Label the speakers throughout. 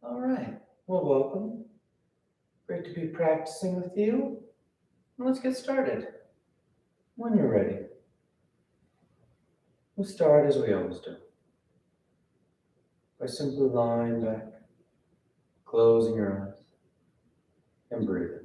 Speaker 1: All right. Well, welcome. Great to be practicing with you. Let's get started. When you're ready, we'll start as we always do by simply lying back, closing your eyes, and breathing.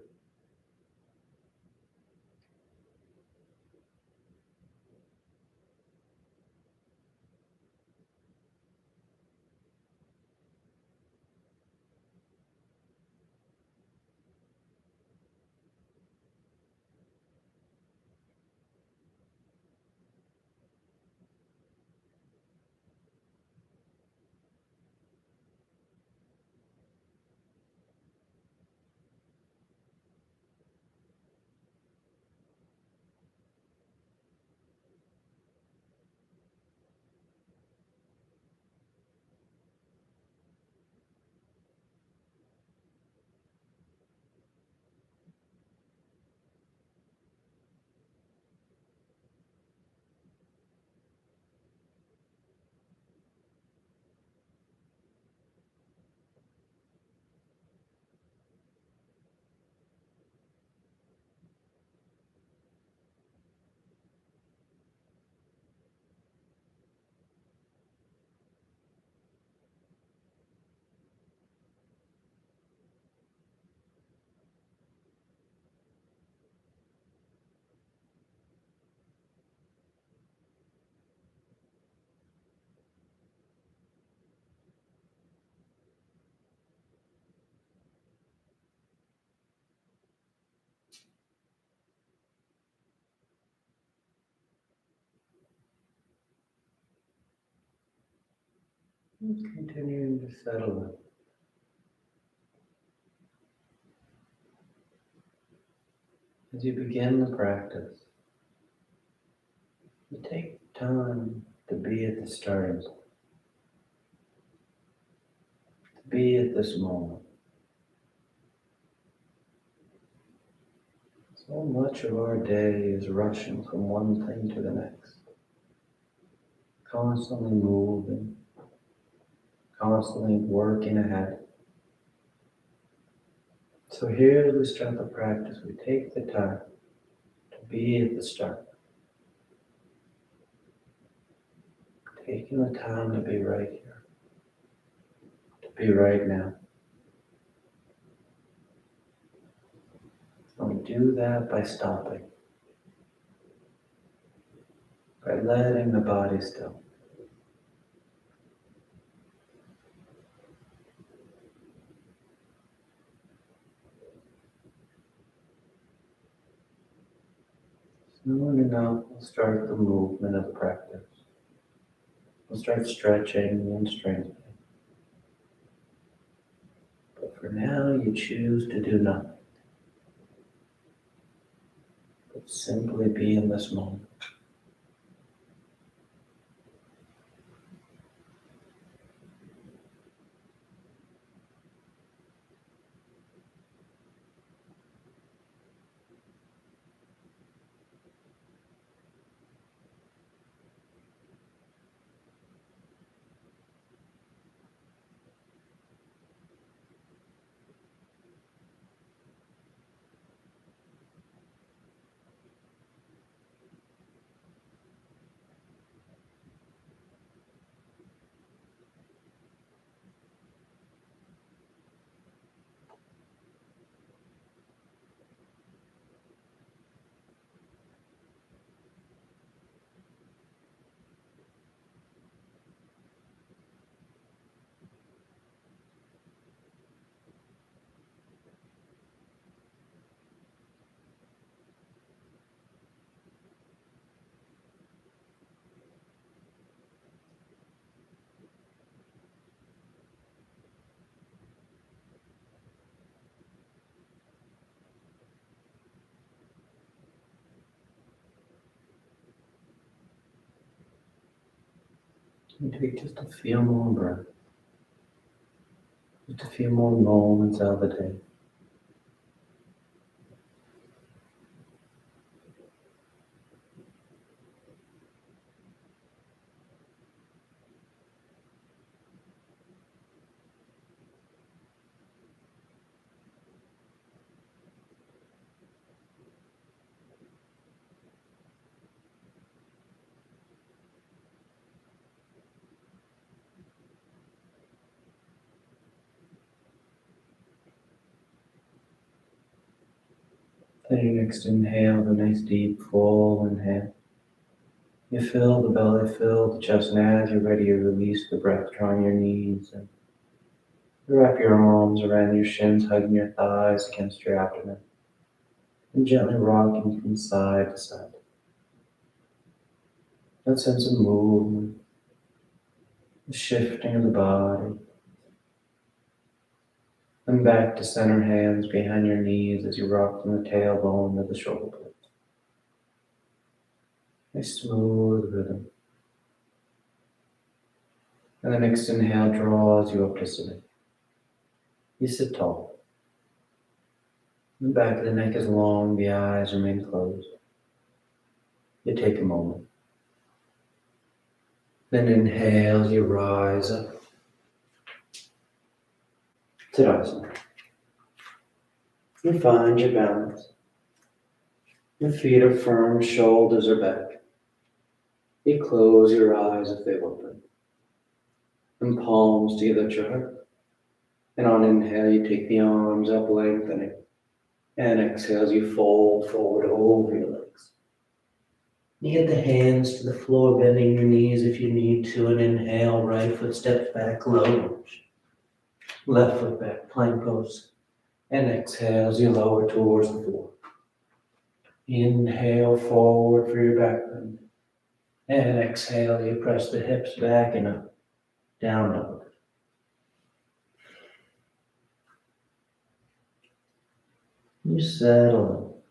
Speaker 1: And continuing to settle in. As you begin the practice, you take time to be at the starting point, to be at this moment. So much of our day is rushing from one thing to the next, constantly moving, constantly working ahead. So here as we start the practice, we take the time to be at the start, taking the time to be right here, to be right now. And we do that by stopping, by letting the body still. Soon enough, we'll start the movement of the practice. We'll start stretching and strengthening. But for now, you choose to do nothing, but simply be in this moment. And take just a few more breaths, just a few more moments of the day.
Speaker 2: Then your next inhale, the nice deep full inhale. You fill the belly, fill the chest, and as you're ready, you release the breath, drawing your knees and wrap your arms around your shins, hugging your thighs against your abdomen, and gently rocking from side to side. That sense of movement, the shifting of the body. And back to center, hands behind your knees as you rock from the tailbone to the shoulder blades. A smooth rhythm. And the next inhale draws you up to sitting. You sit tall. The back of the neck is long, the eyes remain closed. You take a moment. Then inhale, you rise up. Tadasana. You find your balance. Your feet are firm, shoulders are back. You close your eyes if they open. And palms together at your heart. And on inhale, you take the arms up, lengthening. And exhale as you fold forward over your legs. You get the hands to the floor, bending your knees if you need to, and inhale, right foot steps back, low lunge. Left foot back, plank pose. And exhale as you lower towards the floor. Inhale forward for your back bend. And exhale, you press the hips back and up, down dog. You settle.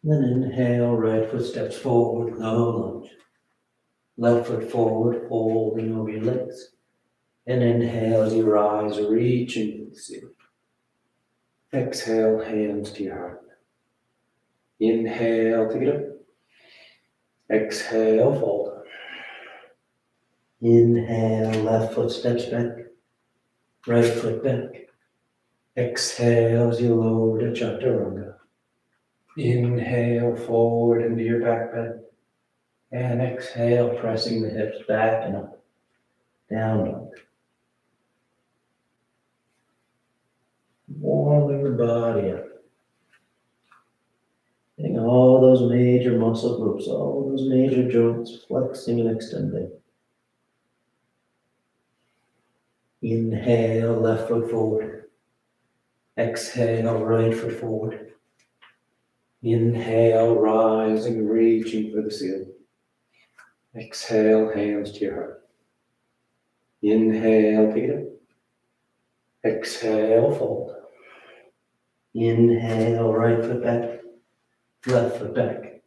Speaker 2: Then inhale, right foot steps forward, low lunge. Left foot forward, folding over your legs. And inhale as you rise, reaching for the ceiling. Exhale, hands to your heart. Inhale, take it up. Exhale, fold. Inhale, left foot steps back. Right foot back. Exhale as you lower to Chaturanga. Inhale forward into your back bend. And exhale, pressing the hips back and up. Down dog. Warming the body up. Getting all those major muscle groups, all those major joints flexing and extending. Inhale, left foot forward. Exhale, right foot forward. Inhale, rising, reaching for the ceiling. Exhale, hands to your heart. Inhale, take it up. Exhale, fold. Inhale, right foot back. Left foot back.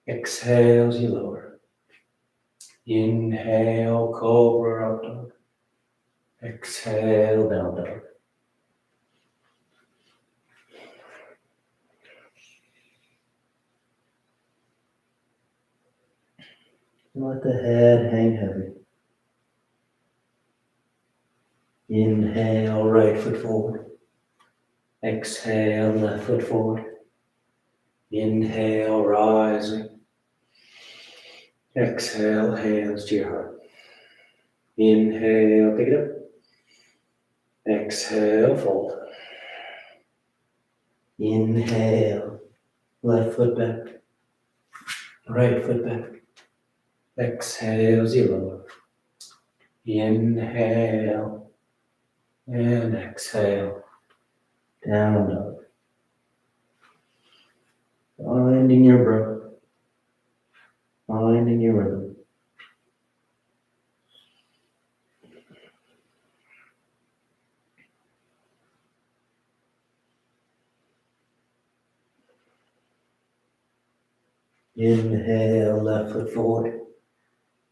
Speaker 2: Exhale as you lower. Inhale, cobra up dog. Exhale, down dog. Let the head hang heavy. Inhale, right foot forward. Exhale, left foot forward. Inhale, rising. Exhale, hands to your heart. Inhale, pick it up. Exhale, fold. Inhale, left foot back. Right foot back. Exhale, zero. Inhale and exhale. Down dog. Finding your breath. Finding your rhythm. Inhale, left foot forward.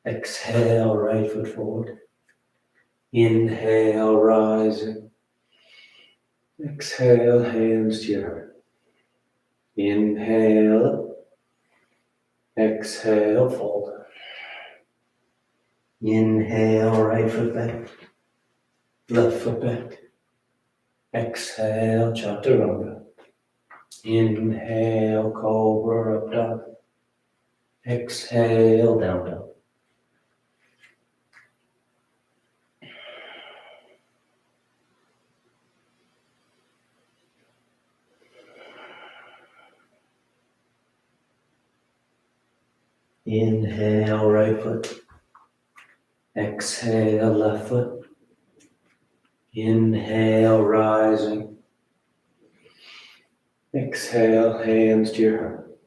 Speaker 2: Exhale, right foot forward. Inhale, rising. Exhale, hands to your heart. Inhale. Exhale, fold. Inhale, right foot back. Left foot back. Exhale, Chaturanga. Inhale, cobra up dog. Exhale, down dog. Inhale, right foot. Exhale, left foot. Inhale, rising. Exhale, hands to your heart.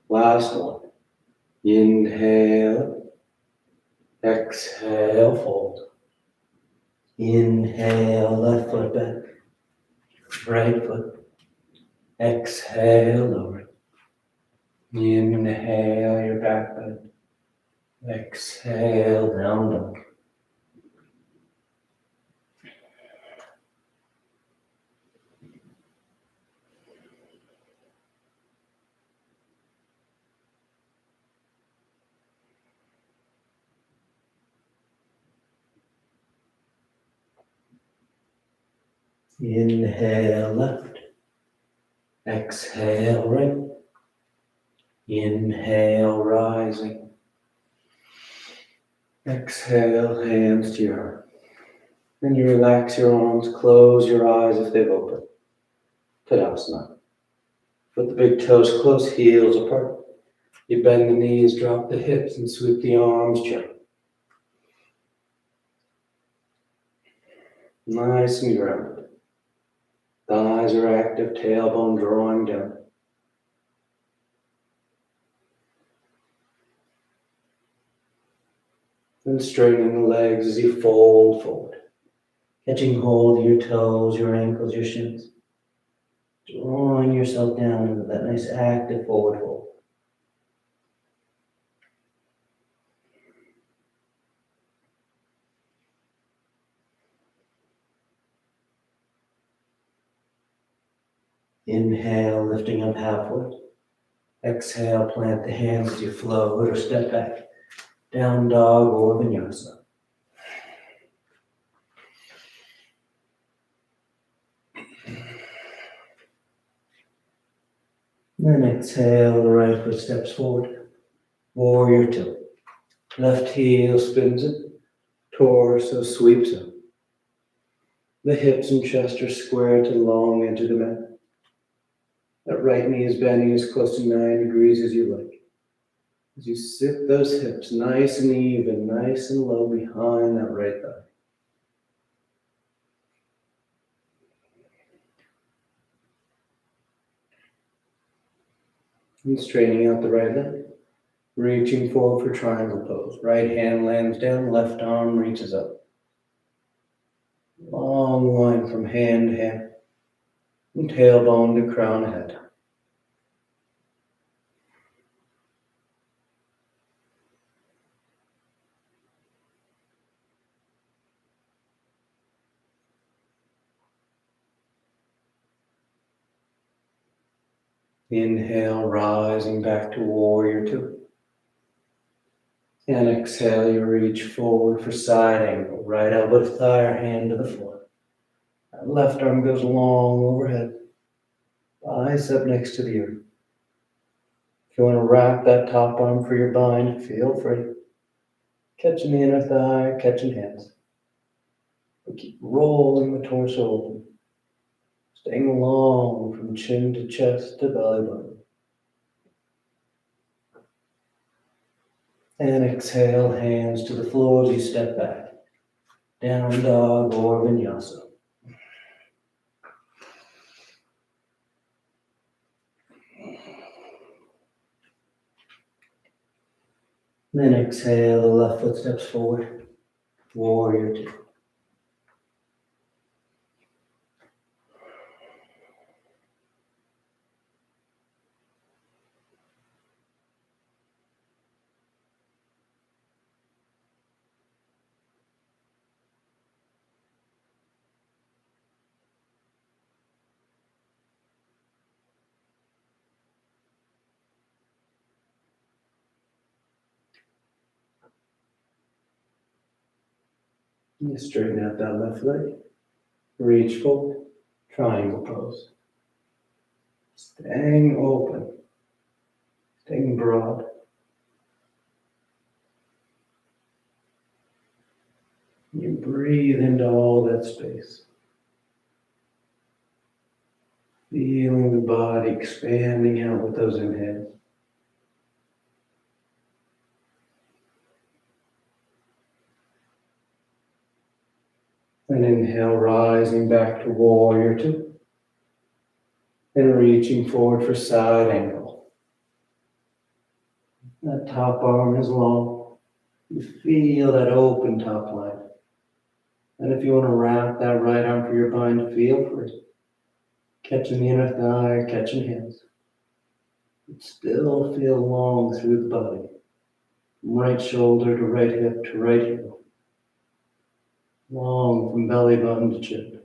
Speaker 2: Last one. Inhale. Exhale, fold. Inhale, left foot back. Right foot. Exhale, lower. Inhale, your back bend. Exhale, down dog. Inhale, left. Exhale, right. Inhale, rising. Exhale, hands to your heart. Then you relax your arms, close your eyes if they've opened. Tadasana. Put the big toes close, heels apart. You bend the knees, drop the hips, and sweep the arms gently. Nice and grounded. Thighs are active, tailbone drawing down. And straightening the legs as you fold forward. Catching hold of your toes, your ankles, your shins. Drawing yourself down into that nice active forward fold. Inhale, lifting up halfway. Exhale, plant the hands as you float or step back. Down dog or vinyasa. Then exhale, the right foot steps forward. Warrior two. Left heel spins it. Torso sweeps up. The hips and chest are square to the long edge of the mat. That right knee is bending as close to 9 degrees as you like. As you sit those hips nice and even, nice and low behind that right thigh. And straightening out the right leg. Reaching forward for triangle pose. Right hand lands down, left arm reaches up. Long line from hand to hand. And tailbone to crown head. Inhale, rising back to warrior two. And exhale, you reach forward for side angle. Right elbow to thigh or hand to the floor. That left arm goes long overhead. Bicep next to the earth. If you want to wrap that top arm for your bind, feel free. Catching the inner thigh, catching hands. But keep rolling the torso open. Staying long from chin to chest to belly button. And exhale, hands to the floor as you step back. Down dog or vinyasa. Then exhale, the left foot steps forward. Warrior two. And you straighten out that left leg. Reach forward. Triangle pose. Staying open. Staying broad. You breathe into all that space. Feeling the body expanding out with those inhales. And inhale, rising back to warrior two. And reaching forward for side angle. That top arm is long. You feel that open top line. And if you want to wrap that right arm for your bind, feel free. Catching the inner thigh or catching hands. But still feel long through the body. From right shoulder to right hip to right heel. Long from belly button to chin.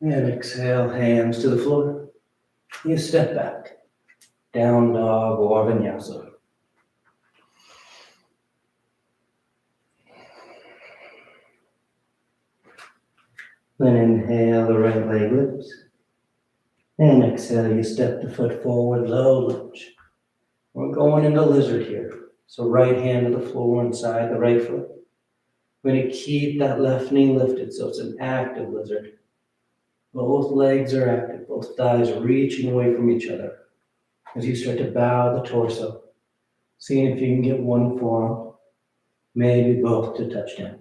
Speaker 2: And exhale, hands to the floor. You step back. Down dog or vinyasa. Then inhale, the right leg lifts. And exhale, you step the foot forward, low lunge. We're going into lizard here. So right hand to the floor inside the right foot. We're going to keep that left knee lifted so it's an active lizard. Both legs are active, both thighs are reaching away from each other. As you start to bow the torso, seeing if you can get one forearm, maybe both to touch down.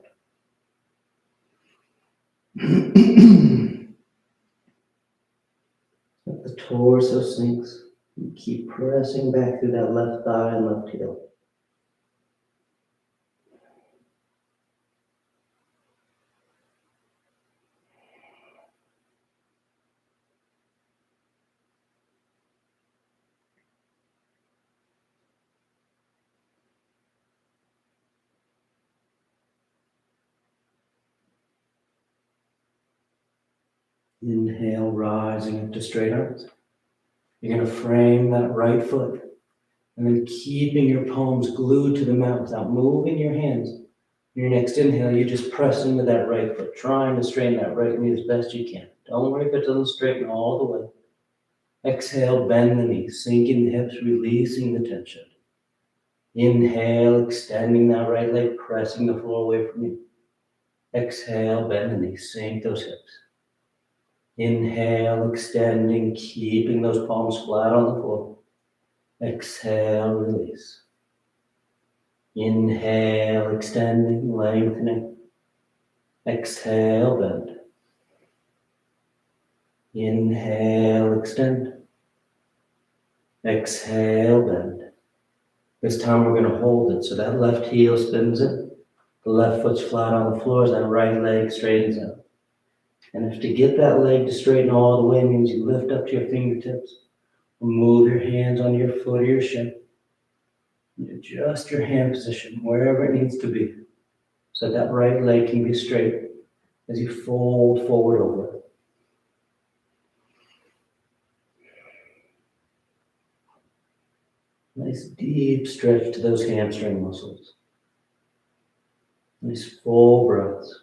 Speaker 2: Let the torso sinks. You keep pressing back through that left thigh and left heel. Inhale, rising up to straight arms. You're going to frame that right foot and then keeping your palms glued to the mat without moving your hands. Your next inhale, you just press into that right foot, trying to straighten that right knee as best you can. Don't worry if it doesn't straighten all the way. Exhale, bend the knees, sinking the hips, releasing the tension. Inhale, extending that right leg, pressing the floor away from you. Exhale, bend the knees, sink those hips. Inhale, extending, keeping those palms flat on the floor. Exhale, release. Inhale, extending, lengthening. Exhale, bend. Inhale, extend. Exhale, bend. This time we're going to hold it so that left heel spins in. The left foot's flat on the floor as that right leg straightens out. And if to get that leg to straighten all the way means you lift up to your fingertips, move your hands on your foot or your shin, and adjust your hand position wherever it needs to be so that right leg can be straight as you fold forward over it. Nice deep stretch to those hamstring muscles. Nice full breaths.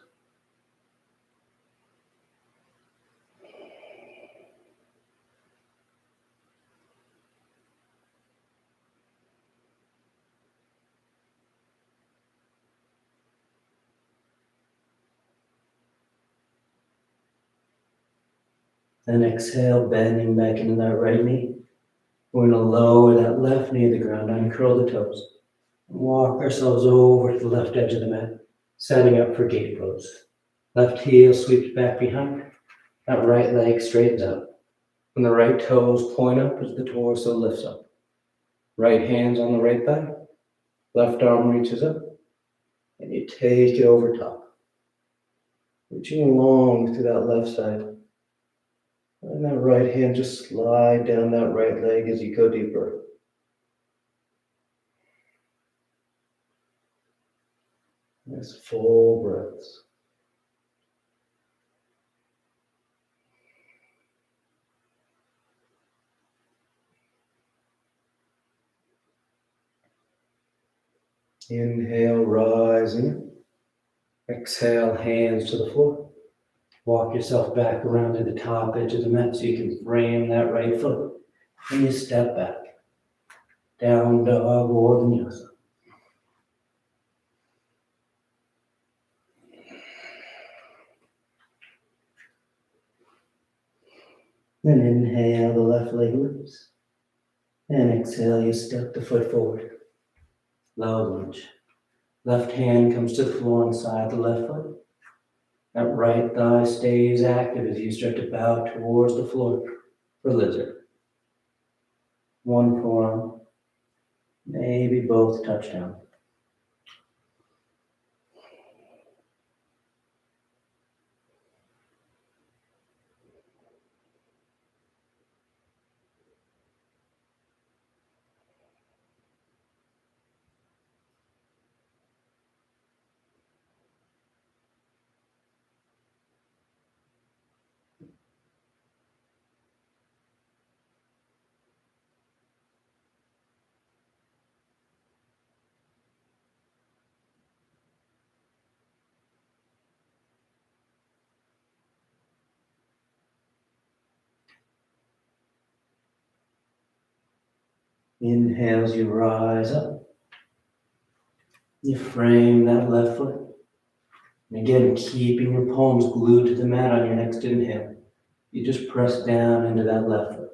Speaker 2: Then exhale, bending back into that right knee. We're going to lower that left knee to the ground, uncurl the toes. Walk ourselves over to the left edge of the mat, setting up for gate pose. Left heel sweeps back behind. That right leg straightens out. When the right toes point up as the torso lifts up. Right hand's on the right thigh. Left arm reaches up. And you take it over top. Reaching long through that left side. And that right hand just slide down that right leg as you go deeper. Nice full breaths. Inhale, rising. Exhale, hands to the floor. Walk yourself back around to the top edge of the mat so you can frame that right foot. And you step back. Down dog or vinyasa. Then inhale, the left leg lifts. And exhale, you step the foot forward. Low lunge. Left hand comes to the floor inside the left foot. That right thigh stays active as you start to bow towards the floor for lizard. One forearm, maybe both touch down. Inhale as you rise up. You frame that left foot. And again, keeping your palms glued to the mat on your next inhale. You just press down into that left foot,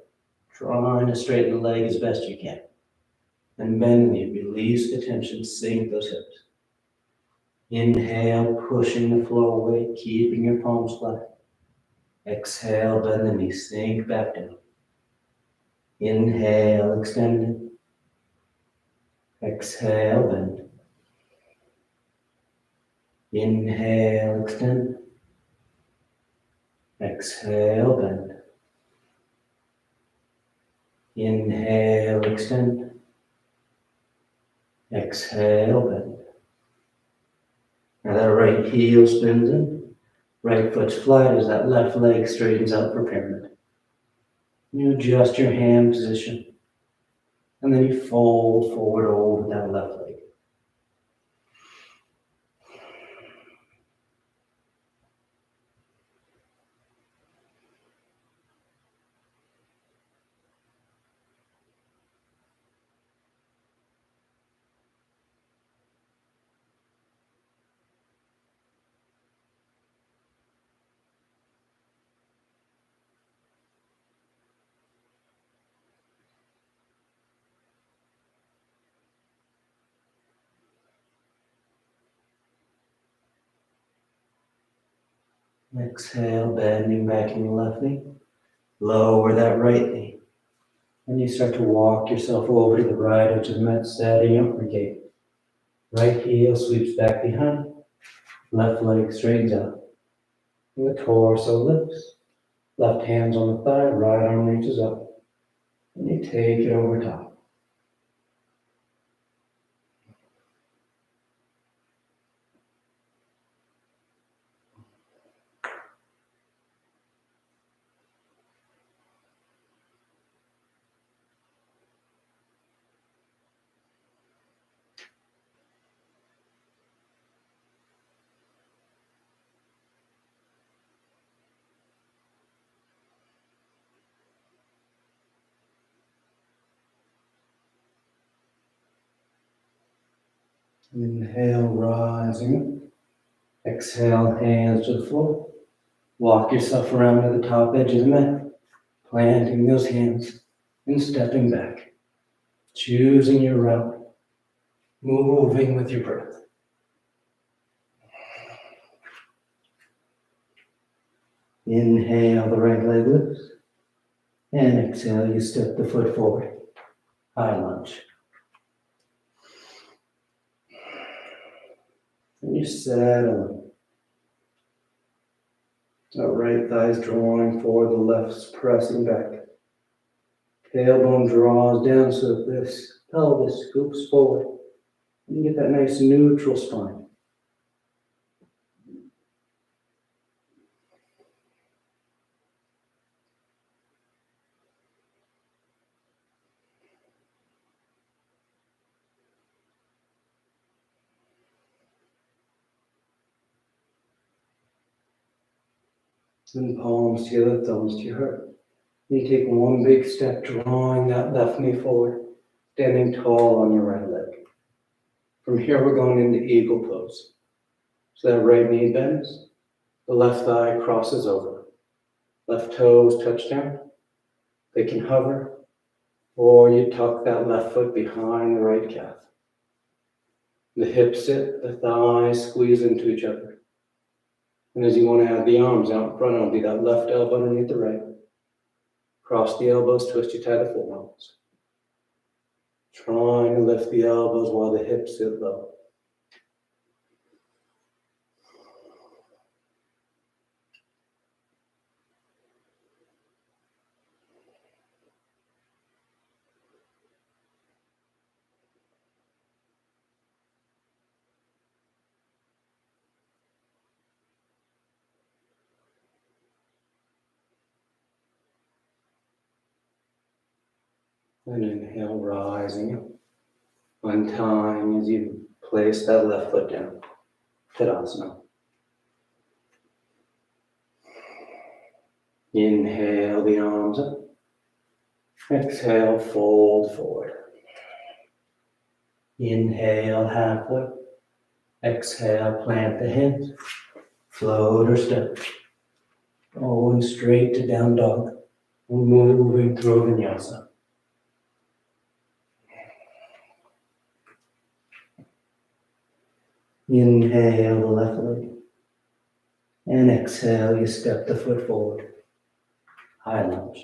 Speaker 2: trying to straighten the leg as best you can. And bend the knee, release the tension, sink those hips. Inhale, pushing the floor away, keeping your palms flat. Exhale, bend the knee, sink back down. Inhale, extend it. Exhale, bend. Inhale, extend. Exhale, bend. Inhale, extend. Exhale, bend. Now that right heel spins in. Right foot's flat as that left leg straightens out for pyramid. You adjust your hand position. And then you fold forward over that left leg. Exhale, bending back in your left knee. Lower that right knee. And you start to walk yourself over to the right edge of the mat, setting up for gate. Right heel sweeps back behind. Left leg straightens out. And the torso lifts. Left hand's on the thigh, right arm reaches up. And you take it over top. Inhale, rising. Exhale, hands to the floor. Walk yourself around to the top edge of the mat, planting those hands and stepping back. Choosing your route, moving with your breath. Inhale, the right leg lifts. And exhale, you step the foot forward. High lunge. And you settle. The right thigh's drawing forward, the left's pressing back. Tailbone draws down so that this pelvis scoops forward. And you get that nice neutral spine. Then palms together, thumbs to your heart. You take one big step, drawing that left knee forward, standing tall on your right leg. From here, we're going into eagle pose. So that right knee bends, the left thigh crosses over, left toes touch down. They can hover, or you tuck that left foot behind the right calf. The hips sit, the thighs squeeze into each other. And as you want to add the arms out in front, it'll be that left elbow underneath the right. Cross the elbows, twist you tie the forearms. Trying to lift the elbows while the hips sit low. And inhale, rising up. Untying as you place that left foot down. Tadasana. Inhale the arms up. Exhale, fold forward. Inhale, halfway. Exhale, plant the hands. Float or step. Going straight to down dog. Moving through vinyasa. Inhale the left leg. And exhale, you step the foot forward. High lunge.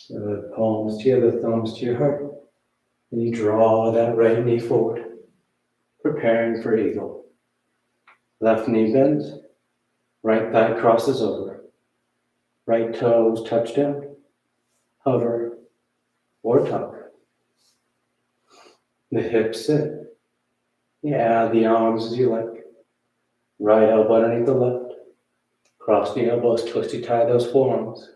Speaker 2: The palms together, thumbs to your heart. And you draw that right knee forward, preparing for eagle. Left knee bends, right thigh crosses over. Right toes touch down, hover, or tuck. The hips sit. You add the arms as you like. Right elbow underneath the left. Cross the elbows, twisty tie those forearms.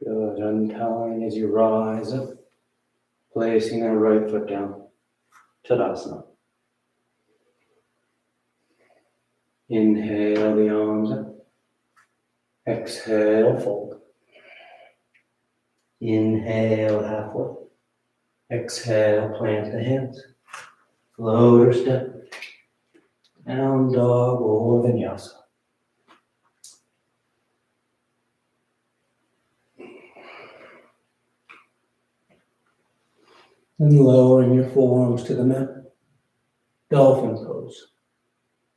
Speaker 2: Good, untying as you rise up, placing that right foot down, Tadasana. Inhale the arms up, exhale, fold. Inhale, halfway, exhale, plant the hands, float or step, down dog or vinyasa. And lowering your forearms to the mat. Dolphin pose.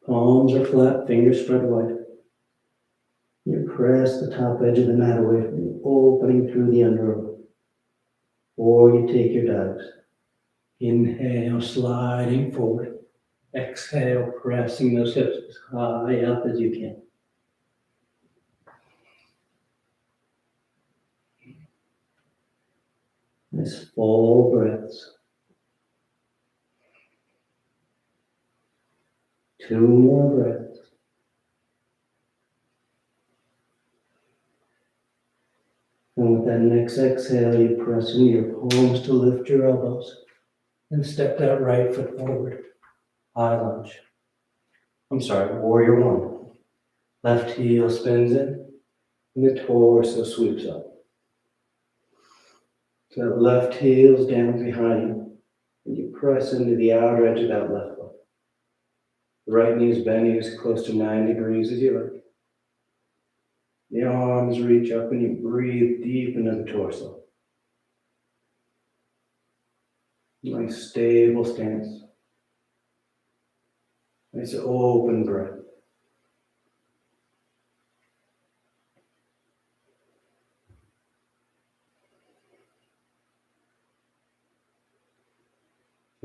Speaker 2: Palms are flat, fingers spread wide. You press the top edge of the mat away from you, opening through the underarm. Or you take your dives. Inhale, sliding forward. Exhale, pressing those hips as high up as you can. Nice full breaths. 2 more breaths. And with that next exhale, you press into your palms to lift your elbows and step that right foot forward. High lunge. Warrior one. Left heel spins in, and the torso sweeps up. So that left heel's down behind you, and you press into the outer edge of that left foot. The right knee is bending as close to 90 degrees as you like. The arms reach up and you breathe deep into the torso. Nice stable stance. Nice open breath.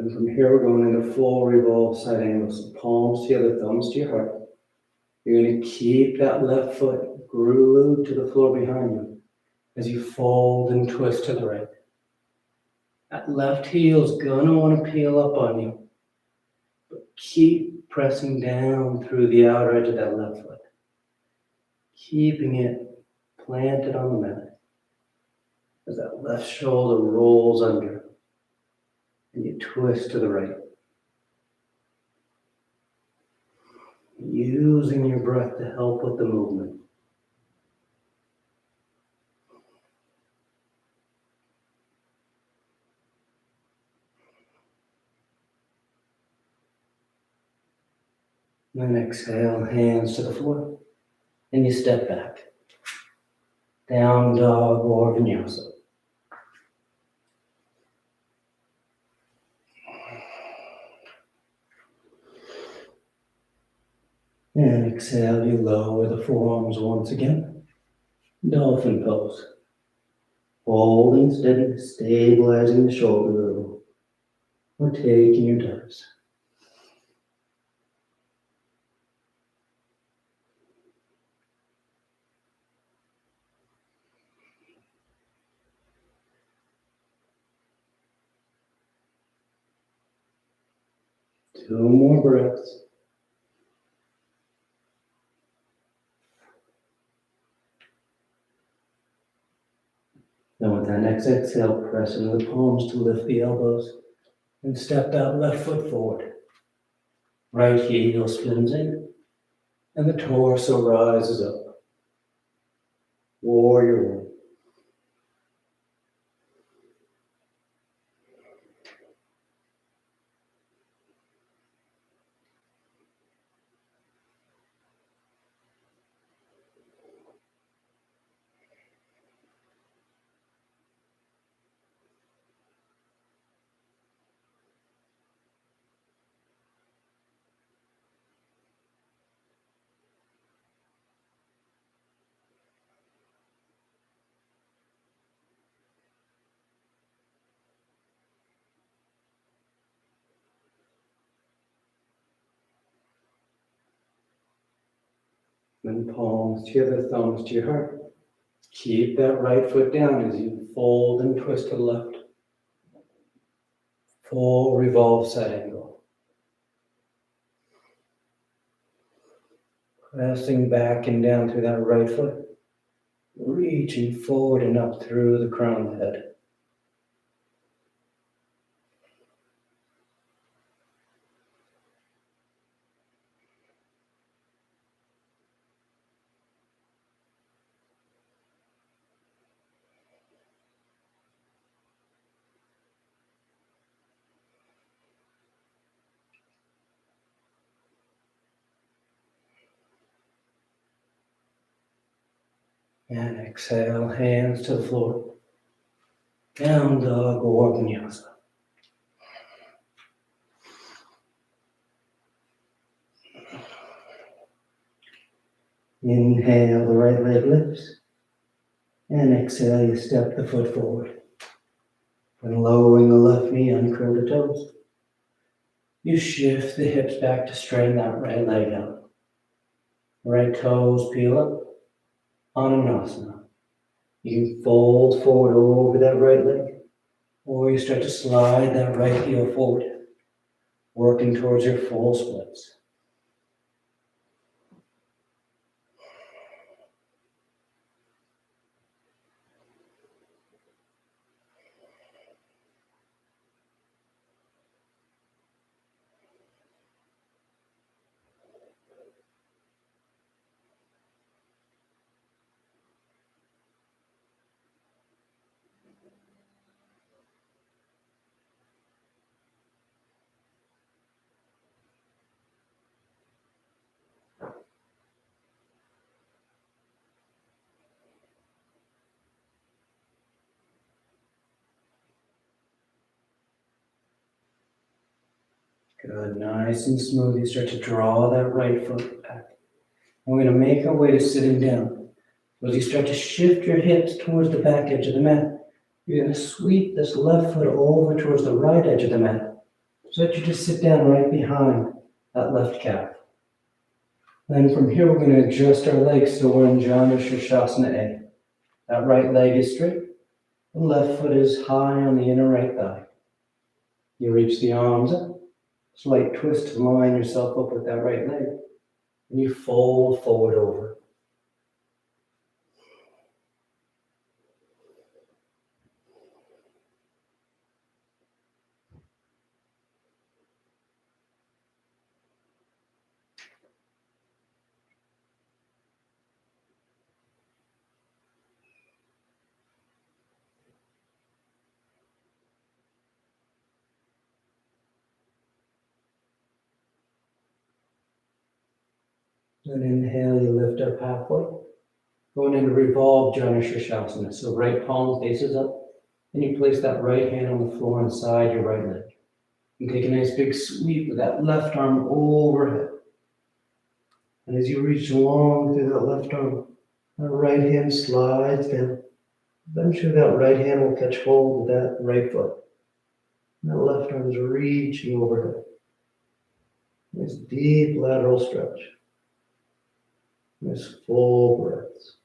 Speaker 2: And from here, we're going into full revolve side angles. So palms together, thumbs to your heart. You're going to keep that left foot glued to the floor behind you as you fold and twist to the right. That left heel is going to want to peel up on you, but keep pressing down through the outer edge of that left foot, keeping it planted on the mat as that left shoulder rolls under and you twist to the right. Using your breath to help with the movement. Then exhale, hands to the floor, and you step back. Down dog or vinyasa. And exhale, you lower the forearms once again. Dolphin pose. Holding steady, stabilizing the shoulder girdle, or taking your dives. Two more breaths. Then with that next exhale, press into the palms to lift the elbows and step that left foot forward. Right heel spins in and the torso rises up. Warrior one. Then palms together, thumbs to your heart. Keep that right foot down as you fold and twist to the left. Full revolve side angle. Pressing back and down through that right foot. Reaching forward and up through the crown of the head. And exhale, hands to the floor. Down dog or vinyasa. Inhale, the right leg lifts. And exhale, you step the foot forward. When lowering the left knee, uncurl the toes. You shift the hips back to straighten that right leg out. Right toes peel up. Ananasana. You can fold forward over that right leg, or you start to slide that right heel forward, working towards your full splits. Good, nice and smooth. You start to draw that right foot back. And we're gonna make our way to sitting down. So as you start to shift your hips towards the back edge of the mat, you're gonna sweep this left foot over towards the right edge of the mat, so that you just sit down right behind that left calf. Then from here, we're gonna adjust our legs so we're in Janu Sirsasana A. That right leg is straight, the left foot is high on the inner right thigh. You reach the arms up, slight twist to line yourself up with that right leg, and you fold forward over. Then inhale, you lift up halfway. Going into revolved Janu Sirsasana. So right palm faces up, and you place that right hand on the floor inside your right leg. And take a nice big sweep with that left arm overhead. And as you reach along through that left arm, that right hand slides down. Eventually that right hand will catch hold of that right foot. And that left arm is reaching overhead. Nice deep lateral stretch. Nice full breaths.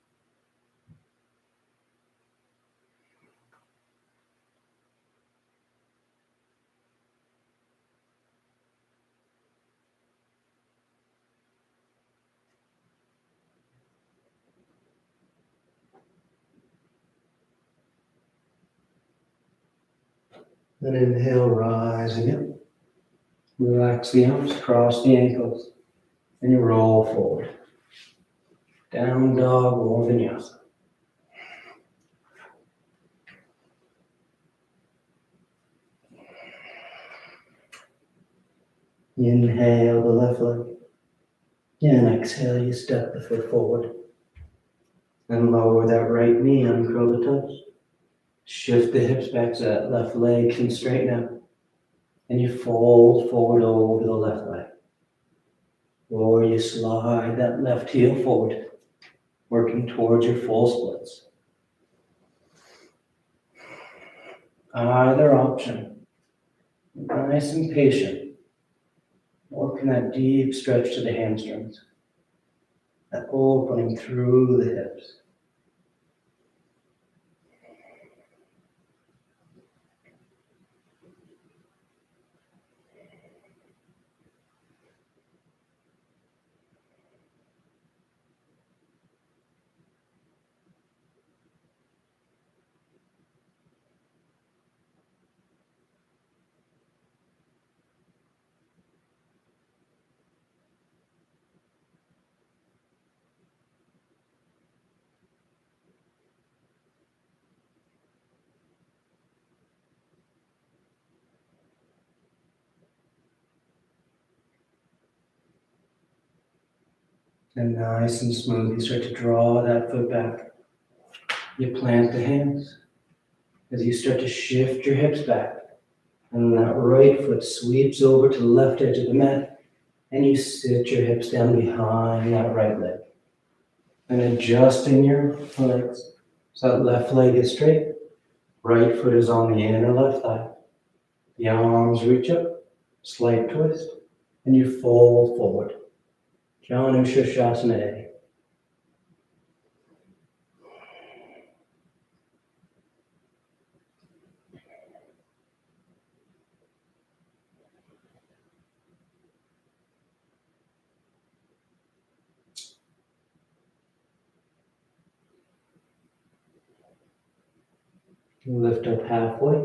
Speaker 2: Then inhale, rising up. Relax the arms, cross the ankles, and you roll forward. Down dog or vinyasa. Inhale the left leg. And exhale, you step the foot forward. And lower that right knee, uncurl the toes. Shift the hips back so that left leg can straighten out. And you fold forward over the left leg. Or you slide that left heel forward, working towards your full splits. Either option. Nice and patient. Working that deep stretch to the hamstrings. That opening through the hips. And nice and smooth, you start to draw that foot back. You plant the hands as you start to shift your hips back. And that right foot sweeps over to the left edge of the mat. And you sit your hips down behind that right leg. And adjusting your legs so that left leg is straight. Right foot is on the inner left thigh. The arms reach up, slight twist, and you fold forward. Janu Sirsasana A. Lift up halfway.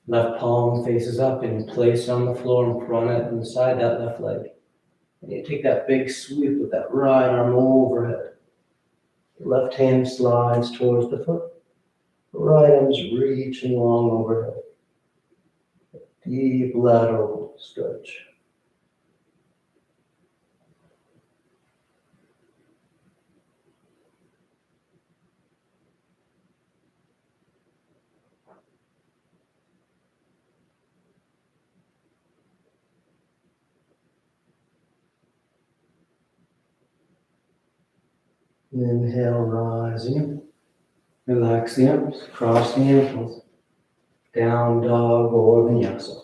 Speaker 2: Left palm faces up and place on the floor in front of inside that left leg. And you take that big sweep with that right arm overhead. Left hand slides towards the foot. Right arm's reaching long overhead. Deep lateral stretch. Inhale, rising up. Relax the arms, cross the ankles. Down dog or vinyasa.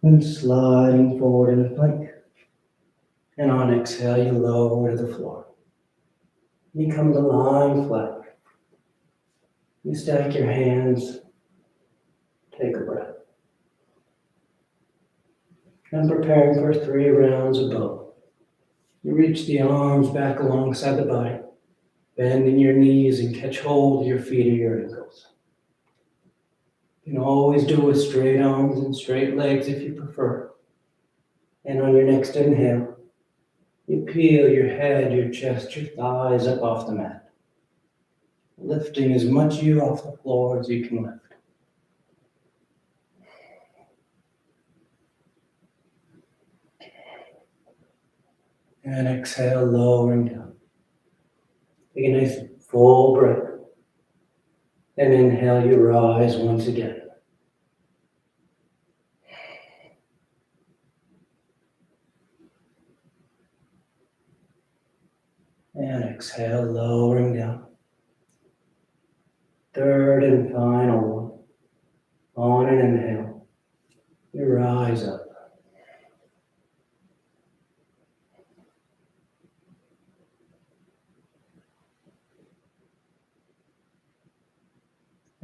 Speaker 2: And sliding forward in a plank. And on exhale, you lower to the floor. You come to lying flat. You stack your hands. Take a breath. And preparing for 3 rounds of bow. You reach the arms back alongside the body, bending your knees and catch hold of your feet or your ankles. You can always do it with straight arms and straight legs if you prefer. And on your next inhale, you peel your head, your chest, your thighs up off the mat, lifting as much you off the floor as you can lift. And exhale, lowering down. Take a nice full breath. And inhale, you rise once again. And exhale, lowering down. Third and final one. On an inhale, you rise up.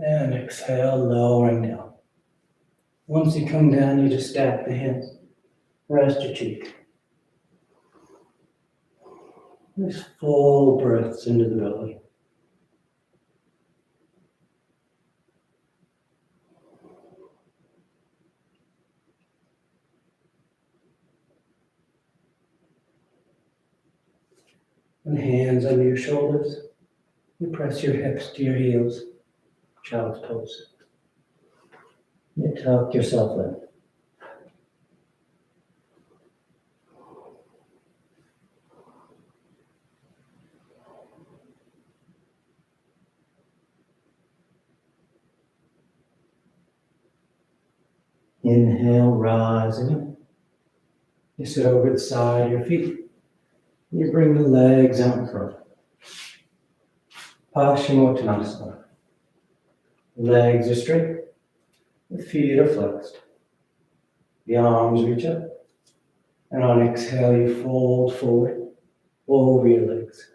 Speaker 2: And exhale, lowering down. Once you come down, you just stack the hands. Rest your cheek. Nice full breaths into the belly. And hands under your shoulders. You press your hips to your heels. Child's pose. You tuck yourself in. Inhale, rising up. You sit over the side of your feet. You bring the legs out in front. Paschimottanasana. Legs are straight. The feet are flexed. The arms reach up. And on exhale, you fold forward over your legs.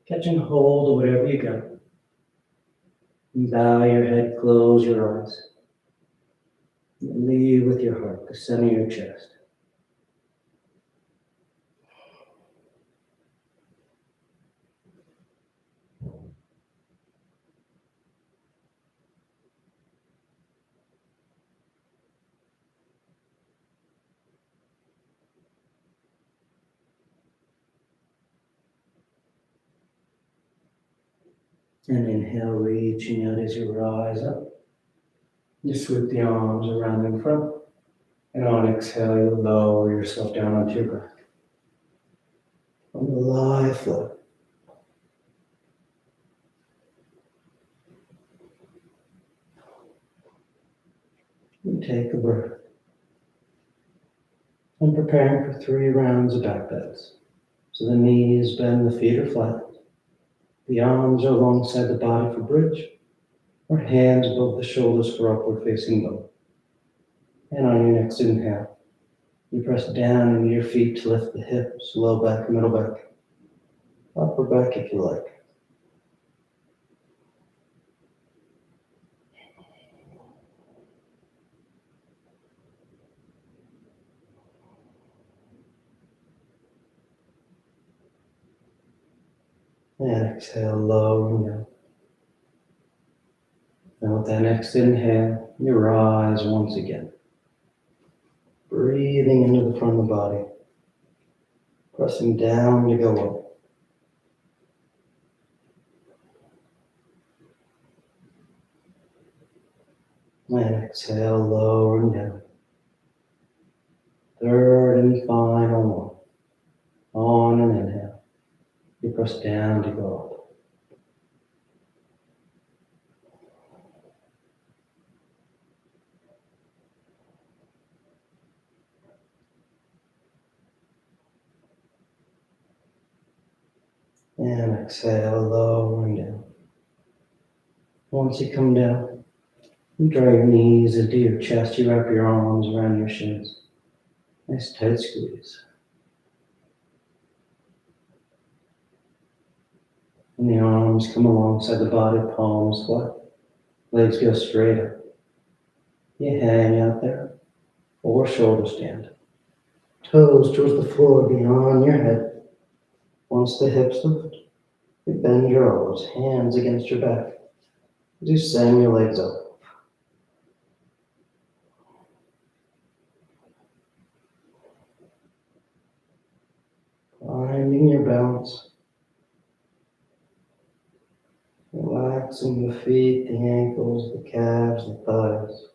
Speaker 2: Catching hold of whatever you got. And bow your head, close your eyes. Lead with your heart, the center of your chest. And inhale, reaching out as you rise up. You sweep the arms around in front. And on exhale, you lower yourself down onto your back. On the lie flat. And take a breath. And preparing for 3 rounds of back bends. So the knees bend, the feet are flat. The arms are alongside the body for bridge, or hands above the shoulders for upward facing bow. And on your next inhale, you press down into your feet to lift the hips, low back, middle back, upper back if you like. And exhale, lowering down. And with that next inhale, you rise once again. Breathing into the front of the body. Pressing down to go up. And exhale, lowering down. Third and final one. On an inhale. You press down to go up. And exhale, lowering down. Once you come down, you draw your knees into your chest. You wrap your arms around your shins. Nice tight squeeze. And the arms come alongside the body, palms flat. Legs go straight up. You hang out there, or shoulder stand. Toes towards the floor beyond your head. Once the hips lift, you bend your elbows, hands against your back. As you send your legs up. Finding your balance. Relaxing the feet, the ankles, the calves, the thighs.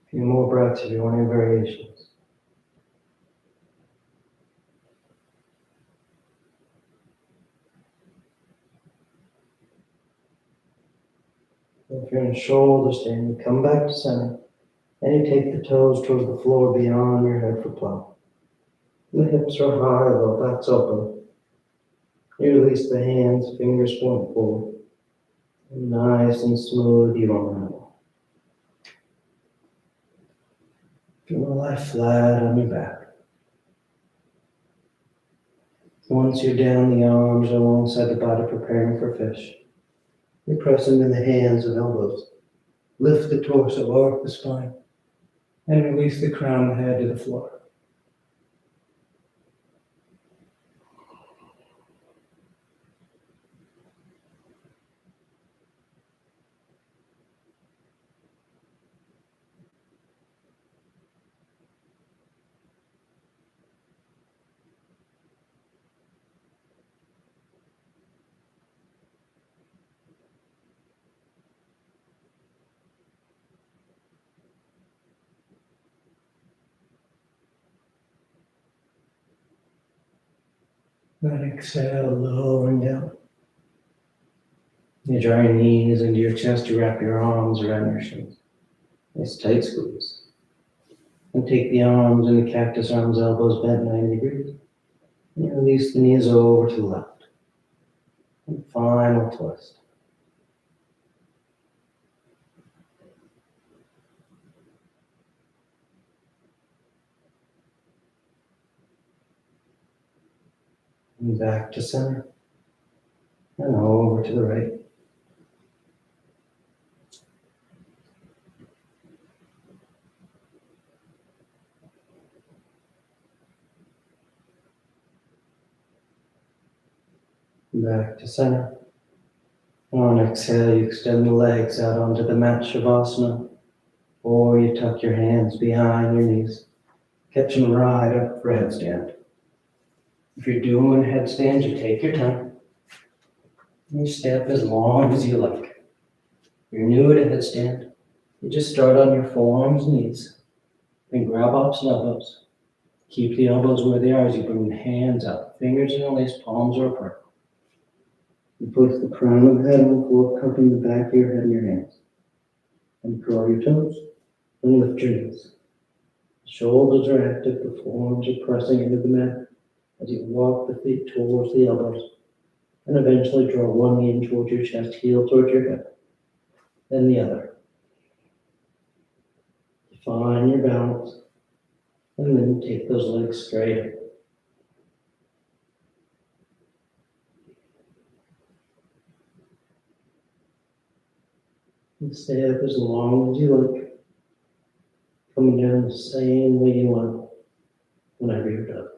Speaker 2: A few more breaths if you want any variations. If you're in shoulder stand, you come back to center, and you take the toes towards the floor beyond your head for plow. The hips are high, the back's open. You release the hands, fingers point forward. Nice and smooth, you unravel. You want to lie flat on your back. Once you're down, the arms are alongside the body, preparing for fish. You press into the hands and elbows. Lift the torso, arc the spine, and release the crown of the head to the floor. Then exhale, lowering down. You draw your knees into your chest, you wrap your arms around your shins. Nice tight squeeze. And take the arms and the cactus arms, elbows bent 90 degrees. And you release the knees over to the left. And final twist. And back to center. And over to the right. Back to center. On exhale, you extend the legs out onto the mat, Shavasana, or you tuck your hands behind your knees, catch them right up for headstand. If you're doing headstands, you take your time. You step as long as you like. If you're new at a headstand, you just start on your forearms and knees, then grab ups and elbows. Keep the elbows where they are as you bring the hands up, fingers interlaced, palms are apart. You place the crown of the head on the floor, cupping the back of your head in your hands. And curl your toes and lift your knees. Shoulders are active, the forearms are pressing into the mat as you walk the feet towards the elbows.
Speaker 3: And eventually draw one knee in towards your chest, heel towards your hip, then the other. Find your balance, and then take those legs straight. And stay up as long as you like, coming down the same way you want whenever you're done.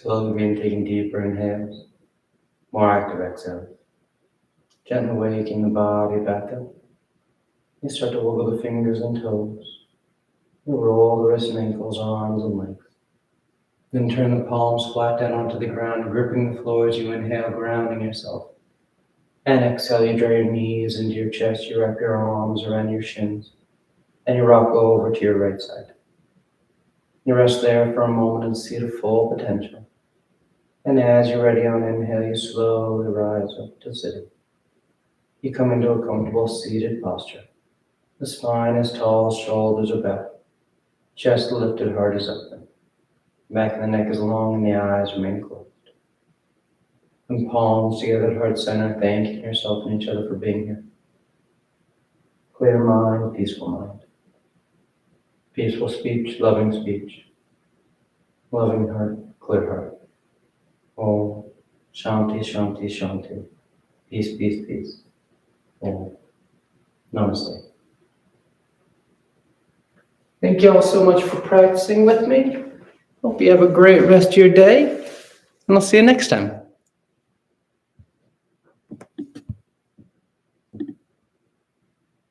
Speaker 2: Slowly begin taking deeper inhales, more active exhales. Gently waking the body back up. You start to wiggle the fingers and toes. You roll the wrists and ankles, arms and legs. Then turn the palms flat down onto the ground, gripping the floor as you inhale, grounding yourself. And exhale, you draw your knees into your chest, you wrap your arms around your shins, and you rock over to your right side. You rest there for a moment and see the full potential. And as you're ready on inhale, you slowly rise up to sitting. You come into a comfortable seated posture. The spine is tall, shoulders are back. Chest lifted, heart is open. Back of the neck is long and the eyes remain closed. And palms together at heart center, thanking yourself and each other for being here. Clear mind, peaceful mind. Peaceful speech, loving speech. Loving heart, clear heart. Om Shanti, Shanti, Shanti. Peace, peace, peace. Om. Namaste.
Speaker 1: Thank you all so much for practicing with me. Hope you have a great rest of your day, and I'll see you next time.